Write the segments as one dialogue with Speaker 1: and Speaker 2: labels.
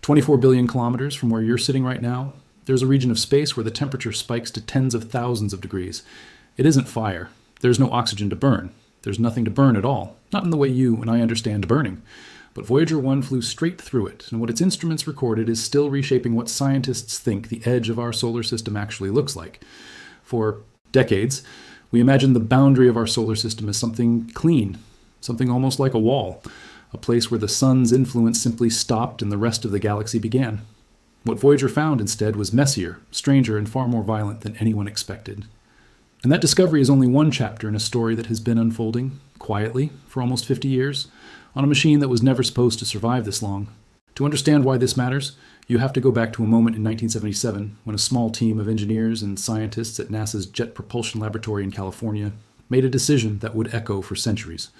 Speaker 1: 24 billion kilometers from where you're sitting right now, there's a region of space where the temperature spikes to tens of thousands of degrees. It isn't fire. There's no oxygen to burn. There's nothing to burn at all, not in the way you and I understand burning. But Voyager 1 flew straight through it, and what its instruments recorded is still reshaping what scientists think the edge of our solar system actually looks like. For decades, we imagined the boundary of our solar system as something clean, something almost like a wall, a place where the sun's influence simply stopped and the rest of the galaxy began. What Voyager found instead was messier, stranger, and far more violent than anyone expected. And that discovery is only one chapter in a story that has been unfolding, quietly, for almost 50 years, on a machine that was never supposed to survive this long. To understand why this matters, you have to go back to a moment in 1977 when a small team of engineers and scientists at NASA's Jet Propulsion Laboratory in California made a decision that would echo for centuries.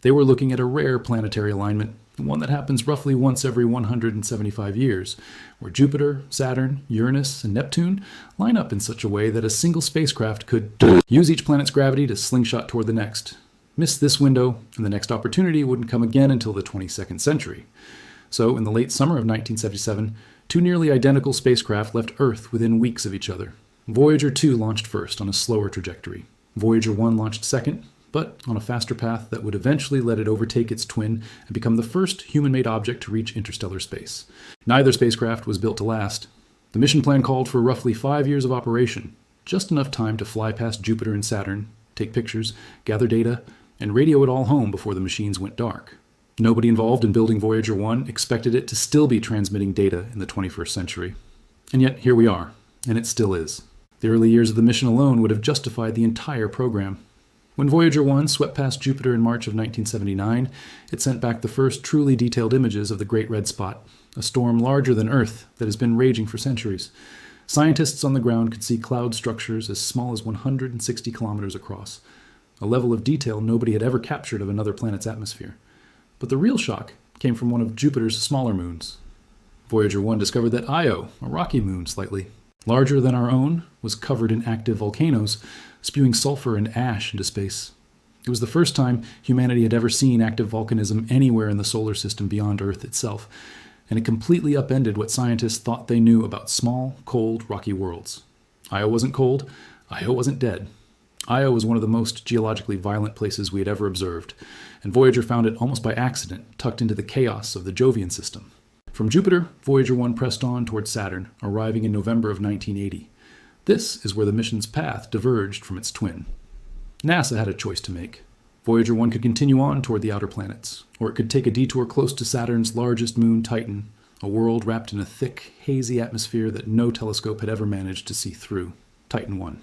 Speaker 1: They were looking at a rare planetary alignment, one that happens roughly once every 175 years, where Jupiter, Saturn, Uranus, and Neptune line up in such a way that a single spacecraft could use each planet's gravity to slingshot toward the next. Miss this window, and the next opportunity wouldn't come again until the 22nd century. So, in the late summer of 1977, two nearly identical spacecraft left Earth within weeks of each other. Voyager 2 launched first on a slower trajectory. Voyager 1 launched second, but on a faster path that would eventually let it overtake its twin and become the first human-made object to reach interstellar space. Neither spacecraft was built to last. The mission plan called for roughly 5 years of operation, just enough time to fly past Jupiter and Saturn, take pictures, gather data, and radio it all home before the machines went dark. Nobody involved in building Voyager 1 expected it to still be transmitting data in the 21st century. And yet, here we are, and it still is. The early years of the mission alone would have justified the entire program. When Voyager 1 swept past Jupiter in March of 1979, it sent back the first truly detailed images of the Great Red Spot, a storm larger than Earth that has been raging for centuries. Scientists on the ground could see cloud structures as small as 160 kilometers across, a level of detail nobody had ever captured of another planet's atmosphere. But the real shock came from one of Jupiter's smaller moons. Voyager 1 discovered that Io, a rocky moon slightly larger than our own, was covered in active volcanoes, spewing sulfur and ash into space. It was the first time humanity had ever seen active volcanism anywhere in the solar system beyond Earth itself, and it completely upended what scientists thought they knew about small, cold, rocky worlds. Io wasn't cold, Io wasn't dead. Io was one of the most geologically violent places we had ever observed, and Voyager found it almost by accident, tucked into the chaos of the Jovian system. From Jupiter, Voyager 1 pressed on towards Saturn, arriving in November of 1980. This is where the mission's path diverged from its twin. NASA had a choice to make. Voyager 1 could continue on toward the outer planets, or it could take a detour close to Saturn's largest moon, Titan, a world wrapped in a thick, hazy atmosphere that no telescope had ever managed to see through. Titan 1.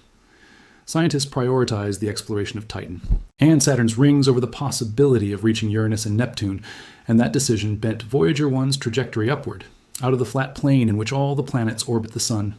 Speaker 1: Scientists prioritized the exploration of Titan and Saturn's rings over the possibility of reaching Uranus and Neptune, and that decision bent Voyager 1's trajectory upward, out of the flat plane in which all the planets orbit the Sun.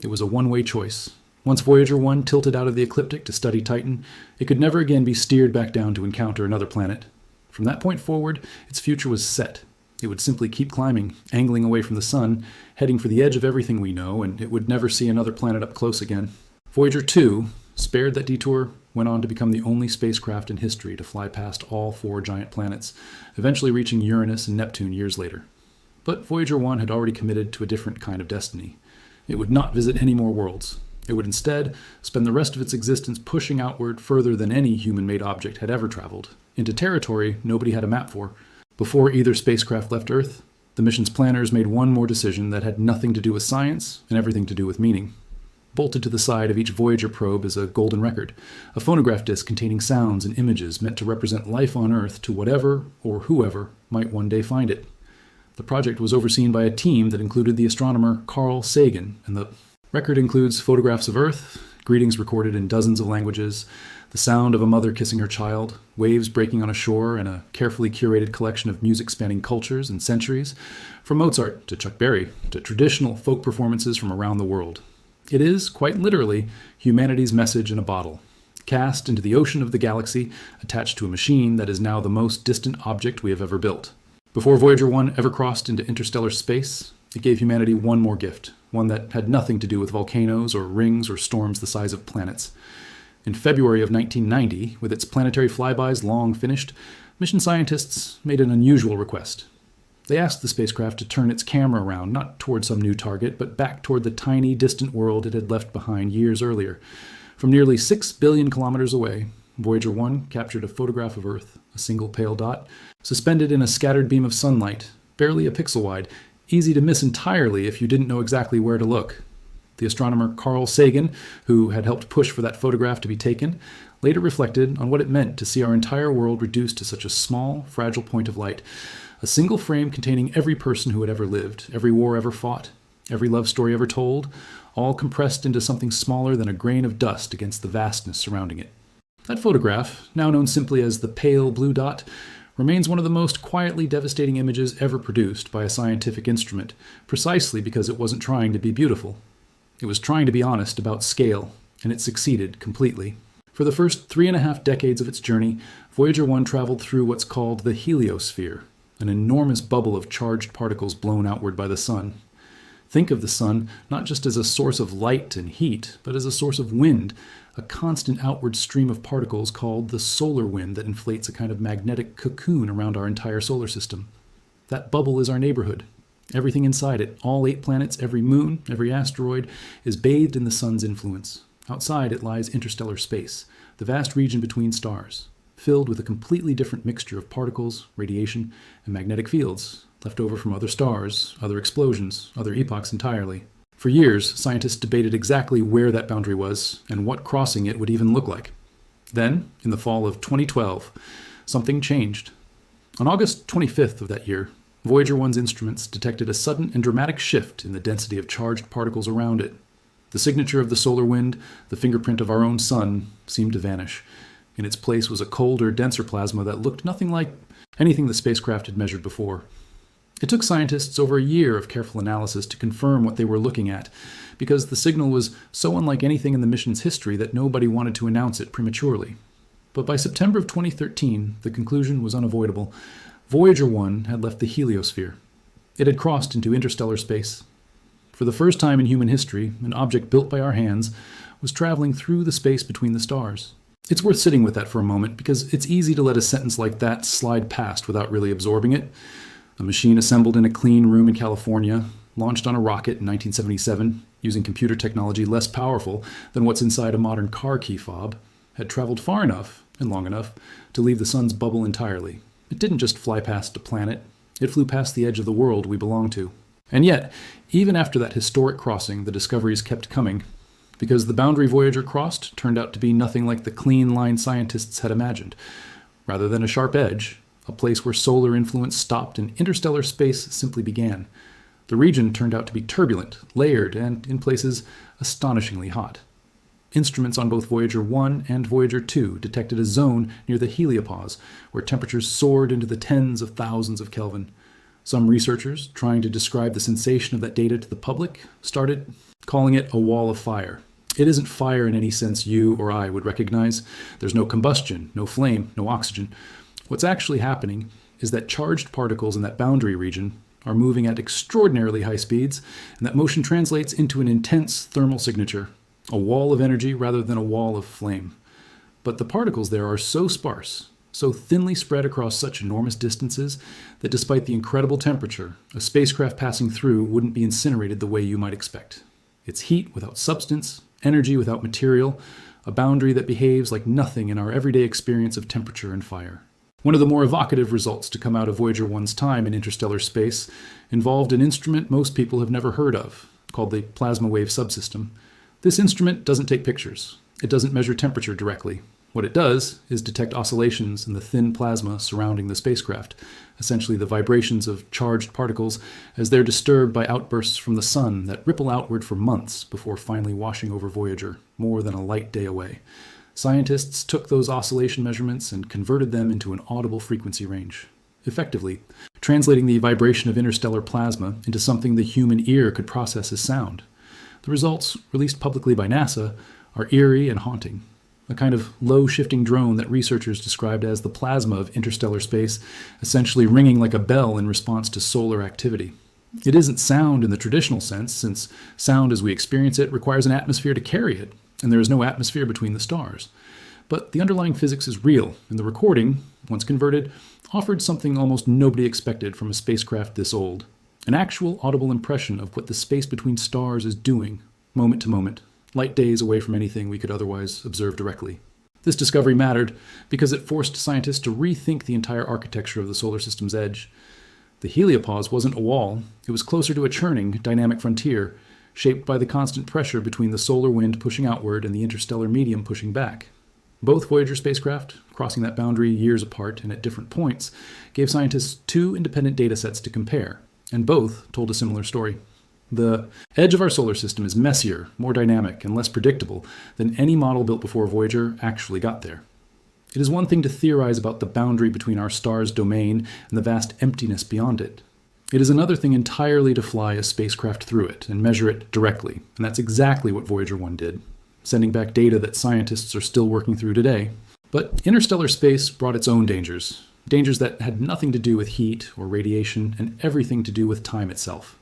Speaker 1: It was a one-way choice. Once Voyager 1 tilted out of the ecliptic to study Titan, it could never again be steered back down to encounter another planet. From that point forward, its future was set. It would simply keep climbing, angling away from the Sun, heading for the edge of everything we know, and it would never see another planet up close again. Voyager 2, spared that detour, went on to become the only spacecraft in history to fly past all 4 giant planets, eventually reaching Uranus and Neptune years later. But Voyager 1 had already committed to a different kind of destiny. It would not visit any more worlds. It would instead spend the rest of its existence pushing outward further than any human-made object had ever traveled, into territory nobody had a map for. Before either spacecraft left Earth, the mission's planners made one more decision that had nothing to do with science and everything to do with meaning. Bolted to the side of each Voyager probe is a golden record, a phonograph disc containing sounds and images meant to represent life on Earth to whatever or whoever might one day find it. The project was overseen by a team that included the astronomer Carl Sagan, and the record includes photographs of Earth, greetings recorded in dozens of languages, the sound of a mother kissing her child, waves breaking on a shore, and a carefully curated collection of music spanning cultures and centuries, from Mozart to Chuck Berry to traditional folk performances from around the world. It is, quite literally, humanity's message in a bottle, cast into the ocean of the galaxy, attached to a machine that is now the most distant object we have ever built. Before Voyager 1 ever crossed into interstellar space, it gave humanity one more gift, one that had nothing to do with volcanoes or rings or storms the size of planets. In February of 1990, with its planetary flybys long finished, mission scientists made an unusual request. They asked the spacecraft to turn its camera around, not toward some new target, but back toward the tiny, distant world it had left behind years earlier. From nearly 6 billion kilometers away, Voyager 1 captured a photograph of Earth, a single pale dot, suspended in a scattered beam of sunlight, barely a pixel wide, easy to miss entirely if you didn't know exactly where to look. The astronomer Carl Sagan, who had helped push for that photograph to be taken, later reflected on what it meant to see our entire world reduced to such a small, fragile point of light. A single frame containing every person who had ever lived, every war ever fought, every love story ever told, all compressed into something smaller than a grain of dust against the vastness surrounding it. That photograph, now known simply as the pale blue dot, remains one of the most quietly devastating images ever produced by a scientific instrument, precisely because it wasn't trying to be beautiful. It was trying to be honest about scale, and it succeeded completely. For the first 3.5 decades of its journey, Voyager 1 traveled through what's called the heliosphere, an enormous bubble of charged particles blown outward by the sun. Think of the sun not just as a source of light and heat, but as a source of wind, a constant outward stream of particles called the solar wind that inflates a kind of magnetic cocoon around our entire solar system. That bubble is our neighborhood. Everything inside it, all 8 planets, every moon, every asteroid, is bathed in the sun's influence. Outside it lies interstellar space, the vast region between stars, filled with a completely different mixture of particles, radiation, and magnetic fields, left over from other stars, other explosions, other epochs entirely. For years, scientists debated exactly where that boundary was and what crossing it would even look like. Then, in the fall of 2012, something changed. On August 25th of that year, Voyager 1's instruments detected a sudden and dramatic shift in the density of charged particles around it. The signature of the solar wind, the fingerprint of our own sun, seemed to vanish. In its place was a colder, denser plasma that looked nothing like anything the spacecraft had measured before. It took scientists over a year of careful analysis to confirm what they were looking at, because the signal was so unlike anything in the mission's history that nobody wanted to announce it prematurely. But by September of 2013, the conclusion was unavoidable. Voyager 1 had left the heliosphere. It had crossed into interstellar space. For the first time in human history, an object built by our hands was traveling through the space between the stars. It's worth sitting with that for a moment, because it's easy to let a sentence like that slide past without really absorbing it. A machine assembled in a clean room in California, launched on a rocket in 1977, using computer technology less powerful than what's inside a modern car key fob, had traveled far enough, and long enough, to leave the sun's bubble entirely. It didn't just fly past a planet, it flew past the edge of the world we belong to. And yet, even after that historic crossing, the discoveries kept coming, because the boundary Voyager crossed turned out to be nothing like the clean line scientists had imagined. Rather than a sharp edge, a place where solar influence stopped and interstellar space simply began. The region turned out to be turbulent, layered, and, in places, astonishingly hot. Instruments on both Voyager 1 and Voyager 2 detected a zone near the heliopause, where temperatures soared into the tens of thousands of Kelvin. Some researchers, trying to describe the sensation of that data to the public, started calling it a wall of fire. It isn't fire in any sense you or I would recognize. There's no combustion, no flame, no oxygen. What's actually happening is that charged particles in that boundary region are moving at extraordinarily high speeds, and that motion translates into an intense thermal signature, a wall of energy rather than a wall of flame. But the particles there are so sparse, so thinly spread across such enormous distances, that despite the incredible temperature, a spacecraft passing through wouldn't be incinerated the way you might expect. It's heat without substance, energy without material, a boundary that behaves like nothing in our everyday experience of temperature and fire. One of the more evocative results to come out of Voyager 1's time in interstellar space involved an instrument most people have never heard of, called the plasma wave subsystem. This instrument doesn't take pictures. It doesn't measure temperature directly. What it does is detect oscillations in the thin plasma surrounding the spacecraft, essentially the vibrations of charged particles as they're disturbed by outbursts from the sun that ripple outward for months before finally washing over Voyager, more than a light day away. Scientists took those oscillation measurements and converted them into an audible frequency range, effectively translating the vibration of interstellar plasma into something the human ear could process as sound. The results, released publicly by NASA, are eerie and haunting. A kind of low-shifting drone that researchers described as the plasma of interstellar space, essentially ringing like a bell in response to solar activity. It isn't sound in the traditional sense, since sound as we experience it requires an atmosphere to carry it, and there is no atmosphere between the stars. But the underlying physics is real, and the recording, once converted, offered something almost nobody expected from a spacecraft this old: an actual audible impression of what the space between stars is doing, moment to moment, light days away from anything we could otherwise observe directly. This discovery mattered because it forced scientists to rethink the entire architecture of the solar system's edge. The heliopause wasn't a wall, it was closer to a churning, dynamic frontier, shaped by the constant pressure between the solar wind pushing outward and the interstellar medium pushing back. Both Voyager spacecraft, crossing that boundary years apart and at different points, gave scientists two independent datasets to compare, and both told a similar story. The edge of our solar system is messier, more dynamic, and less predictable than any model built before Voyager actually got there. It is one thing to theorize about the boundary between our star's domain and the vast emptiness beyond it. It is another thing entirely to fly a spacecraft through it and measure it directly, and that's exactly what Voyager 1 did, sending back data that scientists are still working through today. But interstellar space brought its own dangers, dangers that had nothing to do with heat or radiation and everything to do with time itself.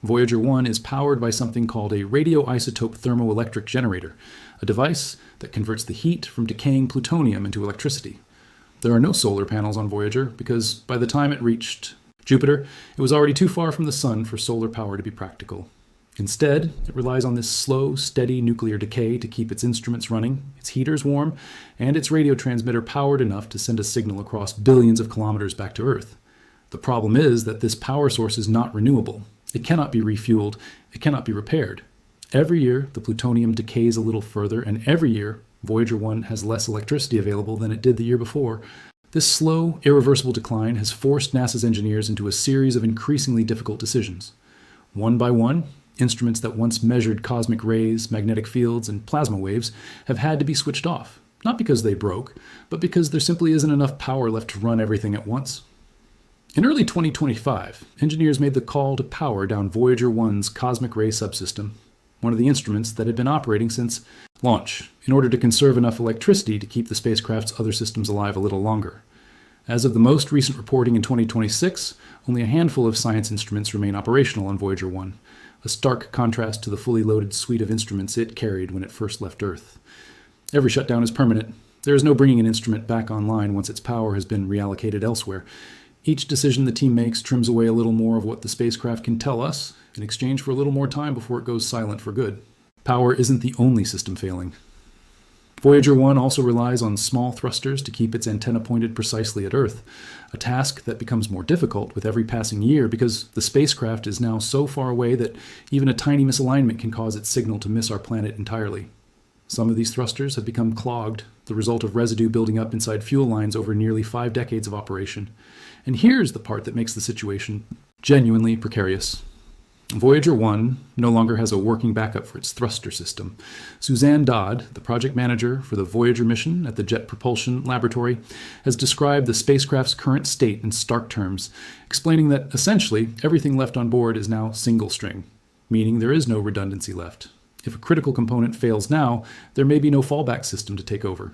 Speaker 1: Voyager 1 is powered by something called a radioisotope thermoelectric generator, a device that converts the heat from decaying plutonium into electricity. There are no solar panels on Voyager because by the time it reached Jupiter, it was already too far from the sun for solar power to be practical. Instead, it relies on this slow, steady nuclear decay to keep its instruments running, its heaters warm, and its radio transmitter powered enough to send a signal across billions of kilometers back to Earth. The problem is that this power source is not renewable. It cannot be refueled. It cannot be repaired. Every year, the plutonium decays a little further, and every year, Voyager 1 has less electricity available than it did the year before. This slow, irreversible decline has forced NASA's engineers into a series of increasingly difficult decisions. One by one, instruments that once measured cosmic rays, magnetic fields, and plasma waves have had to be switched off, not because they broke, but because there simply isn't enough power left to run everything at once. In early 2025, engineers made the call to power down Voyager 1's cosmic ray subsystem, one of the instruments that had been operating since launch, in order to conserve enough electricity to keep the spacecraft's other systems alive a little longer. As of the most recent reporting in 2026, only a handful of science instruments remain operational on Voyager 1, a stark contrast to the fully loaded suite of instruments it carried when it first left Earth. Every shutdown is permanent. There is no bringing an instrument back online once its power has been reallocated elsewhere. Each decision the team makes trims away a little more of what the spacecraft can tell us in exchange for a little more time before it goes silent for good. Power isn't the only system failing. Voyager 1 also relies on small thrusters to keep its antenna pointed precisely at Earth, a task that becomes more difficult with every passing year because the spacecraft is now so far away that even a tiny misalignment can cause its signal to miss our planet entirely. Some of these thrusters have become clogged, the result of residue building up inside fuel lines over nearly 5 decades of operation. And here's the part that makes the situation genuinely precarious. Voyager 1 no longer has a working backup for its thruster system. Suzanne Dodd, the project manager for the Voyager mission at the Jet Propulsion Laboratory, has described the spacecraft's current state in stark terms, explaining that essentially everything left on board is now single string, meaning there is no redundancy left. If a critical component fails now, there may be no fallback system to take over.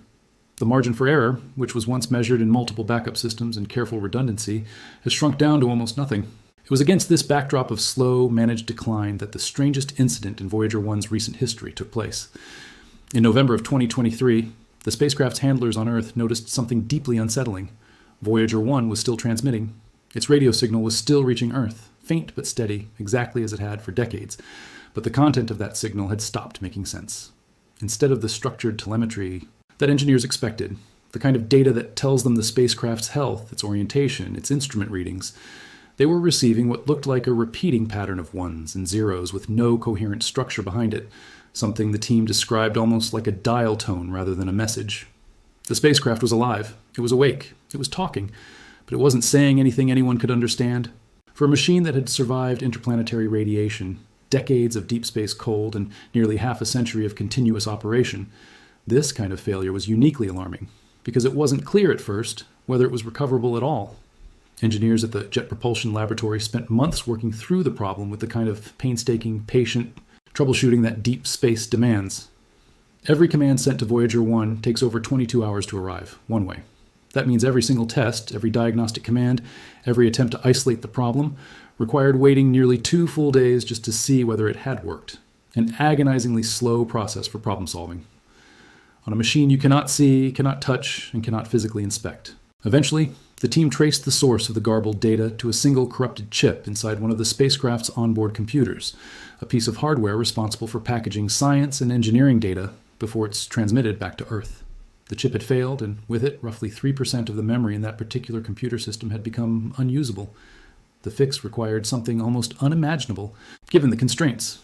Speaker 1: The margin for error, which was once measured in multiple backup systems and careful redundancy, has shrunk down to almost nothing. It was against this backdrop of slow, managed decline that the strangest incident in Voyager 1's recent history took place. In November of 2023, the spacecraft's handlers on Earth noticed something deeply unsettling. Voyager 1 was still transmitting. Its radio signal was still reaching Earth, faint but steady, exactly as it had for decades. But the content of that signal had stopped making sense. Instead of the structured telemetry that engineers expected, the kind of data that tells them the spacecraft's health, its orientation, its instrument readings, they were receiving what looked like a repeating pattern of ones and zeros with no coherent structure behind it, something the team described almost like a dial tone rather than a message. The spacecraft was alive. It was awake. It was talking. But it wasn't saying anything anyone could understand. For a machine that had survived interplanetary radiation, decades of deep space cold, and nearly half a century of continuous operation, this kind of failure was uniquely alarming, because it wasn't clear at first whether it was recoverable at all. Engineers at the Jet Propulsion Laboratory spent months working through the problem with the kind of painstaking, patient troubleshooting that deep space demands. Every command sent to Voyager 1 takes over 22 hours to arrive, one way. That means every single test, every diagnostic command, every attempt to isolate the problem required waiting nearly 2 full days just to see whether it had worked. An agonizingly slow process for problem solving. On a machine you cannot see, cannot touch, and cannot physically inspect. Eventually, The team traced the source of the garbled data to a single corrupted chip inside one of the spacecraft's onboard computers, a piece of hardware responsible for packaging science and engineering data before it's transmitted back to Earth. The chip had failed, and with it, roughly 3% of the memory in that particular computer system had become unusable. The fix required something almost unimaginable, given the constraints.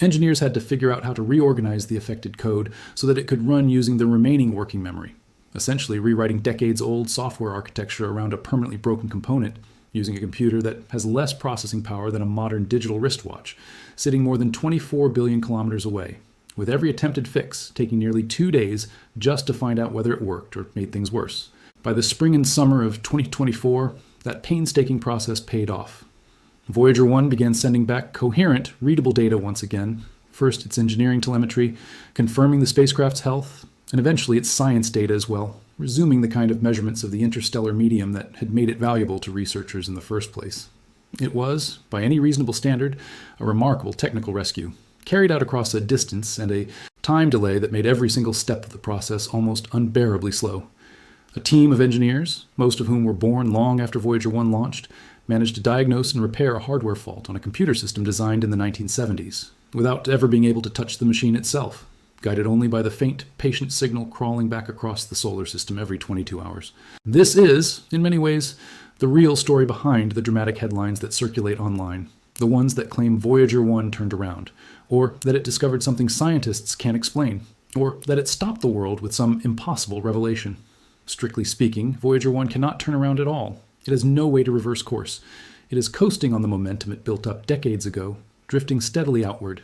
Speaker 1: Engineers had to figure out how to reorganize the affected code so that it could run using the remaining working memory, essentially rewriting decades-old software architecture around a permanently broken component, using a computer that has less processing power than a modern digital wristwatch, sitting more than 24 billion kilometers away, with every attempted fix taking nearly 2 days just to find out whether it worked or made things worse. By the spring and summer of 2024, that painstaking process paid off. Voyager 1 began sending back coherent, readable data once again. First, its engineering telemetry, confirming the spacecraft's health, and eventually its science data as well, resuming the kind of measurements of the interstellar medium that had made it valuable to researchers in the first place. It was, by any reasonable standard, a remarkable technical rescue, carried out across a distance and a time delay that made every single step of the process almost unbearably slow. A team of engineers, most of whom were born long after Voyager 1 launched, managed to diagnose and repair a hardware fault on a computer system designed in the 1970s, without ever being able to touch the machine itself, guided only by the faint, patient signal crawling back across the solar system every 22 hours. This is, in many ways, the real story behind the dramatic headlines that circulate online, the ones that claim Voyager 1 turned around, or that it discovered something scientists can't explain, or that it stopped the world with some impossible revelation. Strictly speaking, Voyager 1 cannot turn around at all. It has no way to reverse course. It is coasting on the momentum it built up decades ago, drifting steadily outward.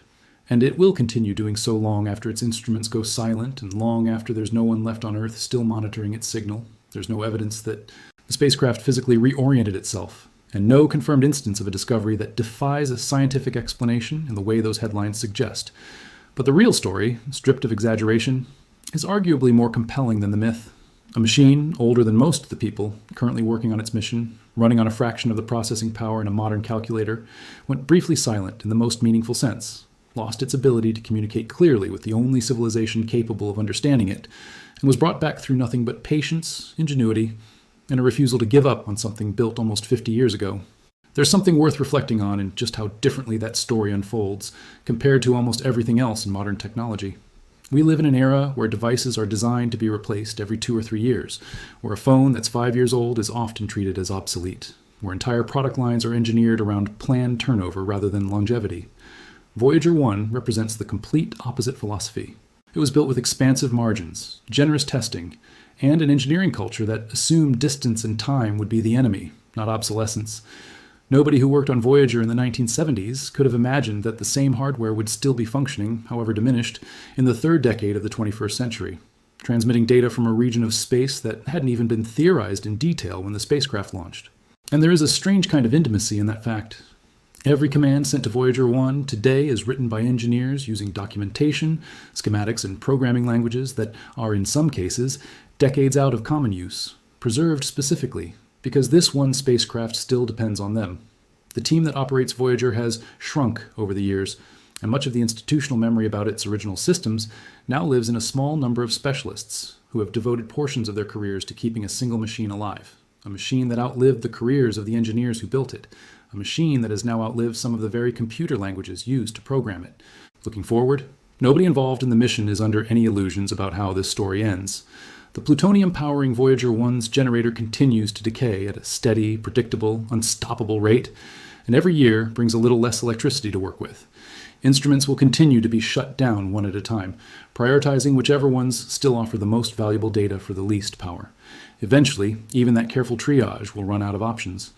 Speaker 1: And it will continue doing so long after its instruments go silent and long after there's no one left on Earth still monitoring its signal. There's no evidence that the spacecraft physically reoriented itself, and no confirmed instance of a discovery that defies a scientific explanation in the way those headlines suggest. But the real story, stripped of exaggeration, is arguably more compelling than the myth. A machine, older than most of the people currently working on its mission, running on a fraction of the processing power in a modern calculator, went briefly silent in the most meaningful sense, lost its ability to communicate clearly with the only civilization capable of understanding it, and was brought back through nothing but patience, ingenuity, and a refusal to give up on something built almost 50 years ago. There's something worth reflecting on in just how differently that story unfolds, compared to almost everything else in modern technology. We live in an era where devices are designed to be replaced every 2 or 3 years, where a phone that's 5 years old is often treated as obsolete, where entire product lines are engineered around planned turnover rather than longevity. Voyager 1 represents the complete opposite philosophy. It was built with expansive margins, generous testing, and an engineering culture that assumed distance and time would be the enemy, not obsolescence. Nobody who worked on Voyager in the 1970s could have imagined that the same hardware would still be functioning, however diminished, in the third decade of the 21st century, transmitting data from a region of space that hadn't even been theorized in detail when the spacecraft launched. And there is a strange kind of intimacy in that fact. Every command sent to Voyager 1 today is written by engineers using documentation, schematics, and programming languages that are, in some cases, decades out of common use, preserved specifically, because this one spacecraft still depends on them. The team that operates Voyager has shrunk over the years, and much of the institutional memory about its original systems now lives in a small number of specialists who have devoted portions of their careers to keeping a single machine alive, a machine that outlived the careers of the engineers who built it, a machine that has now outlived some of the very computer languages used to program it. Looking forward, nobody involved in the mission is under any illusions about how this story ends. The plutonium powering Voyager 1's generator continues to decay at a steady, predictable, unstoppable rate, and every year brings a little less electricity to work with. Instruments will continue to be shut down one at a time, prioritizing whichever ones still offer the most valuable data for the least power. Eventually, even that careful triage will run out of options.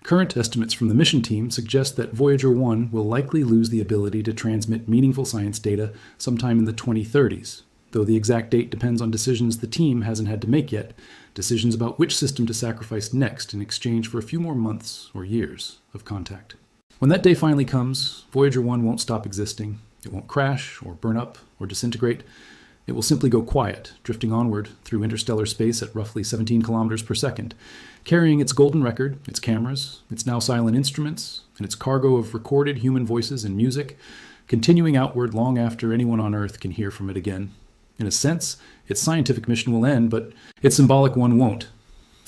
Speaker 1: Current estimates from the mission team suggest that Voyager 1 will likely lose the ability to transmit meaningful science data sometime in the 2030s. Though the exact date depends on decisions the team hasn't had to make yet, decisions about which system to sacrifice next in exchange for a few more months or years of contact. When that day finally comes, Voyager 1 won't stop existing. It won't crash or burn up or disintegrate. It will simply go quiet, drifting onward through interstellar space at roughly 17 kilometers per second, carrying its golden record, its cameras, its now silent instruments, and its cargo of recorded human voices and music, continuing outward long after anyone on Earth can hear from it again. In a sense, its scientific mission will end, but its symbolic one won't.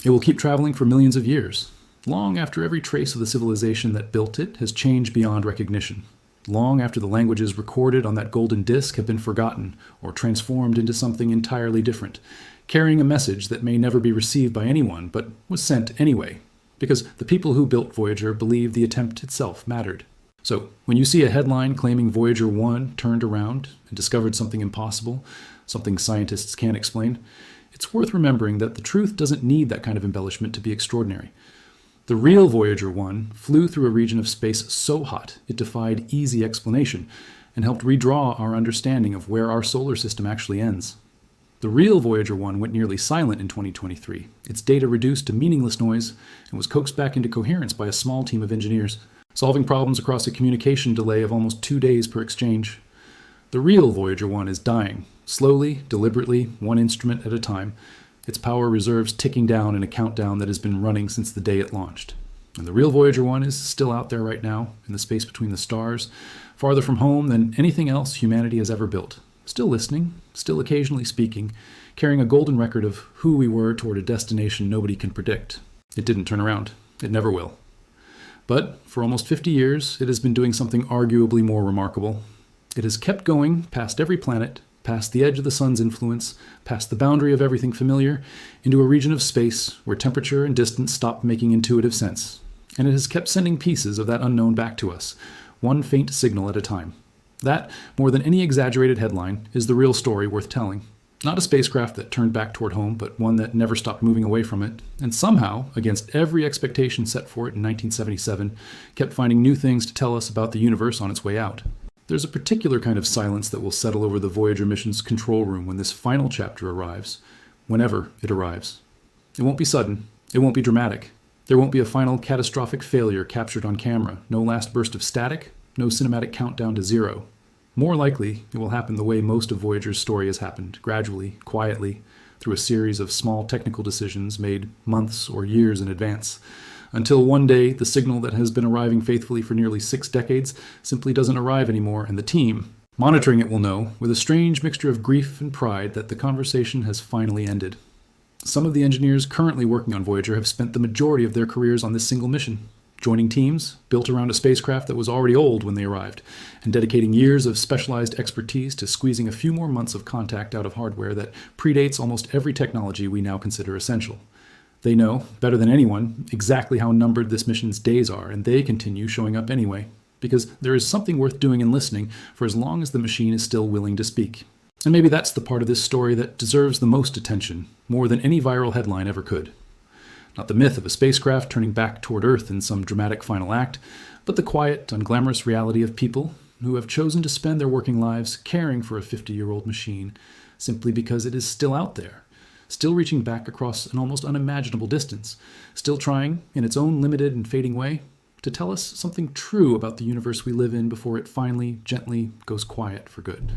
Speaker 1: It will keep traveling for millions of years, long after every trace of the civilization that built it has changed beyond recognition, long after the languages recorded on that golden disk have been forgotten or transformed into something entirely different, carrying a message that may never be received by anyone but was sent anyway, because the people who built Voyager believed the attempt itself mattered. So, when you see a headline claiming Voyager 1 turned around and discovered something impossible, something scientists can't explain, it's worth remembering that the truth doesn't need that kind of embellishment to be extraordinary. The real Voyager 1 flew through a region of space so hot it defied easy explanation and helped redraw our understanding of where our solar system actually ends. The real Voyager 1 went nearly silent in 2023, its data reduced to meaningless noise, and was coaxed back into coherence by a small team of engineers, solving problems across a communication delay of almost 2 days per exchange. The real Voyager 1 is dying, slowly, deliberately, one instrument at a time, its power reserves ticking down in a countdown that has been running since the day it launched. And the real Voyager 1 is still out there right now, in the space between the stars, farther from home than anything else humanity has ever built. Still listening, still occasionally speaking, carrying a golden record of who we were toward a destination nobody can predict. It didn't turn around. It never will. But for almost 50 years, it has been doing something arguably more remarkable. It has kept going past every planet, past the edge of the sun's influence, past the boundary of everything familiar, into a region of space where temperature and distance stop making intuitive sense. And it has kept sending pieces of that unknown back to us, one faint signal at a time. That, more than any exaggerated headline, is the real story worth telling. Not a spacecraft that turned back toward home, but one that never stopped moving away from it, and somehow, against every expectation set for it in 1977, kept finding new things to tell us about the universe on its way out. There's a particular kind of silence that will settle over the Voyager mission's control room when this final chapter arrives, whenever it arrives. It won't be sudden. It won't be dramatic. There won't be a final catastrophic failure captured on camera, no last burst of static, no cinematic countdown to zero. More likely, it will happen the way most of Voyager's story has happened, gradually, quietly, through a series of small technical decisions made months or years in advance, until one day the signal that has been arriving faithfully for nearly 6 decades simply doesn't arrive anymore, and the team, monitoring it, will know, with a strange mixture of grief and pride, that the conversation has finally ended. Some of the engineers currently working on Voyager have spent the majority of their careers on this single mission, joining teams built around a spacecraft that was already old when they arrived, and dedicating years of specialized expertise to squeezing a few more months of contact out of hardware that predates almost every technology we now consider essential. They know, better than anyone, exactly how numbered this mission's days are, and they continue showing up anyway, because there is something worth doing and listening for as long as the machine is still willing to speak. And maybe that's the part of this story that deserves the most attention, more than any viral headline ever could. Not the myth of a spacecraft turning back toward Earth in some dramatic final act, but the quiet, unglamorous reality of people who have chosen to spend their working lives caring for a 50-year-old machine simply because it is still out there, still reaching back across an almost unimaginable distance, still trying, in its own limited and fading way, to tell us something true about the universe we live in before it finally, gently goes quiet for good.